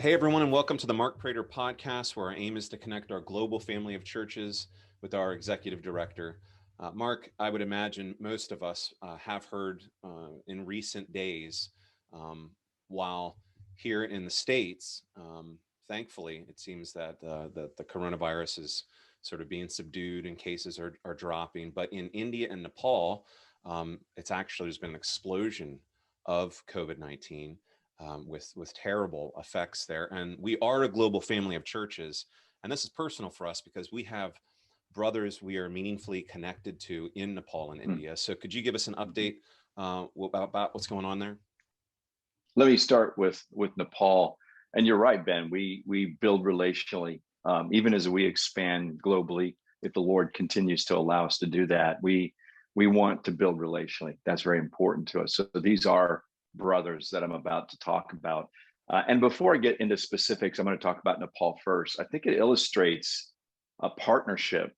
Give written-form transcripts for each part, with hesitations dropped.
Hey, everyone, and welcome to the Mark Prater podcast, where our aim is to connect our global family of churches with our executive director. Mark, I would imagine most of us have heard in recent days, while here in the States, thankfully, it seems that the coronavirus is sort of being subdued and cases are dropping. But in India and Nepal, there's been an explosion of COVID-19. With terrible effects there. And we are a global family of churches. And this is personal for us because we have brothers we are meaningfully connected to in Nepal and India. So could you give us an update about what's going on there? Let me start with Nepal. And you're right, Ben, we build relationally, even as we expand globally. If the Lord continues to allow us to do that, we want to build relationally. That's very important to us. So these are brothers that I'm about to talk about. And before I get into specifics, I'm going to talk about Nepal first. I think it illustrates a partnership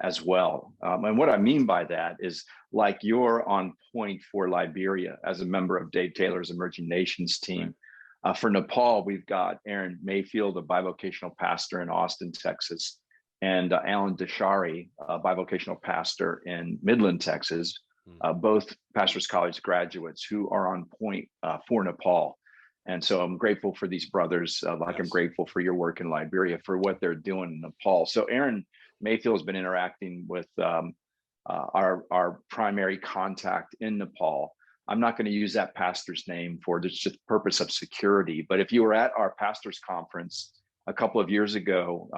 as well. And what I mean by that is, like, you're on point for Liberia as a member of Dave Taylor's Emerging Nations team. For Nepal, we've got Aaron Mayfield, a bivocational pastor in Austin, Texas, and Alan Deshari, a bivocational pastor in Midland, Texas. Both Pastors College graduates who are on point for Nepal. And so I'm grateful for these brothers, like yes. I'm grateful for your work in Liberia, for what they're doing in Nepal. So Aaron Mayfield has been interacting with our primary contact in Nepal. I'm not going to use that pastor's name for just the purpose of security, but if you were at our pastors conference a couple of years ago,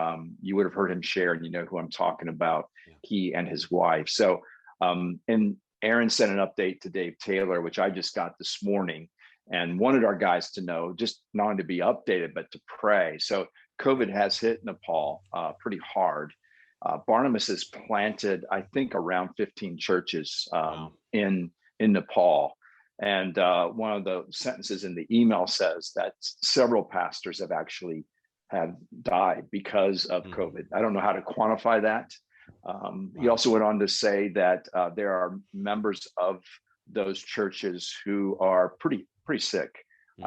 you would have heard him share, and you know who I'm talking about, he and his wife. So and Aaron sent an update to Dave Taylor, which I just got this morning, and wanted our guys to know, just not only to be updated, but to pray. So COVID has hit Nepal pretty hard. Barnabas has planted, I think, around 15 churches in Nepal. And one of the sentences in the email says that several pastors have died because of COVID. I don't know how to quantify that. He also went on to say that there are members of those churches who are pretty sick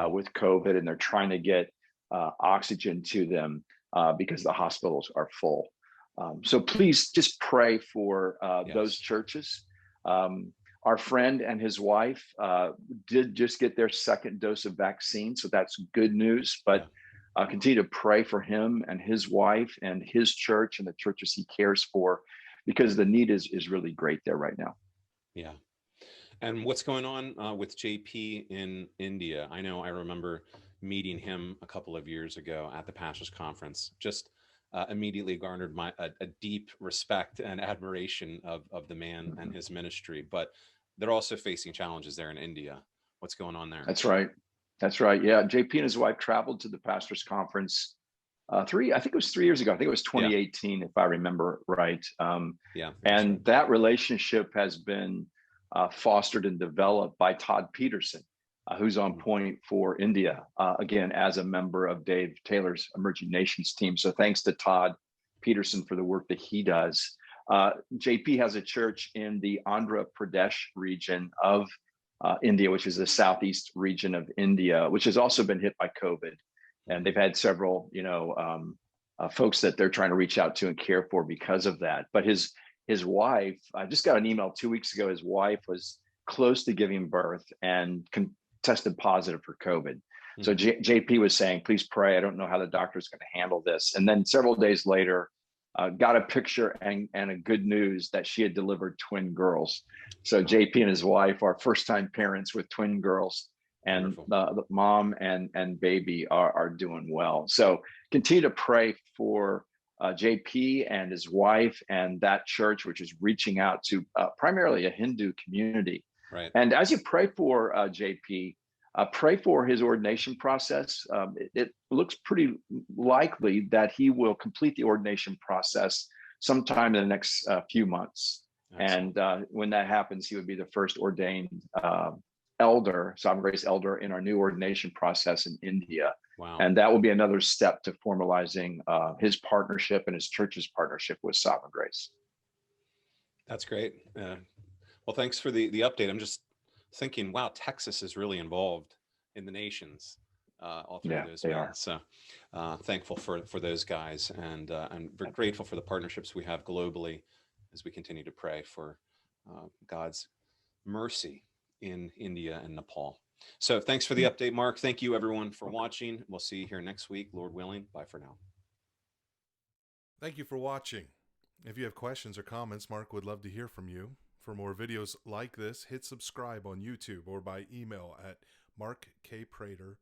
with COVID, and they're trying to get oxygen to them because the hospitals are full. So please just pray for those churches. Our friend and his wife did just get their second dose of vaccine, so that's good news. But continue to pray for him and his wife and his church and the churches he cares for, because the need is really great there right now. Yeah. And what's going on with JP in India? I remember meeting him a couple of years ago at the Pastors Conference. Just immediately garnered a deep respect and admiration of the man and his ministry. But they're also facing challenges there in India. What's going on there? That's right. Yeah. JP and his wife traveled to the Pastors Conference I think it was 3 years ago. I think it was 2018, if I remember right. And that relationship has been fostered and developed by Todd Peterson, who's on point for India, again, as a member of Dave Taylor's Emerging Nations team. So thanks to Todd Peterson for the work that he does. JP has a church in the Andhra Pradesh region of India, which is the southeast region of India, which has also been hit by COVID. And they've had several, folks that they're trying to reach out to and care for because of that. But his wife, I just got an email 2 weeks ago. His wife was close to giving birth and tested positive for COVID. So JP was saying, please pray. I don't know how the doctor's going to handle this. And then several days later, got a picture and a good news that she had delivered twin girls. So JP and his wife are first-time parents with twin girls. And the mom and baby are doing well. So continue to pray for JP and his wife and that church, which is reaching out to primarily a Hindu community. Right. And as you pray for JP, pray for his ordination process. It looks pretty likely that he will complete the ordination process sometime in the next few months. Excellent. And when that happens, he would be the first ordained elder, Sovereign Grace elder, in our new ordination process in India. Wow. And that will be another step to formalizing his partnership and his church's partnership with Sovereign Grace. That's great. Well, thanks for the update. I'm just thinking, wow, Texas is really involved in the nations. all three of Yeah, those they men. are. So thankful for those guys, and we're grateful for the partnerships we have globally as we continue to pray for God's mercy in India and Nepal. So thanks for the update, Mark. Thank you, everyone, for watching. We'll see you here next week, Lord willing. Bye for now. Thank you for watching. If you have questions or comments, Mark would love to hear from you. For more videos like this, hit subscribe on YouTube or by email at markkprater.com.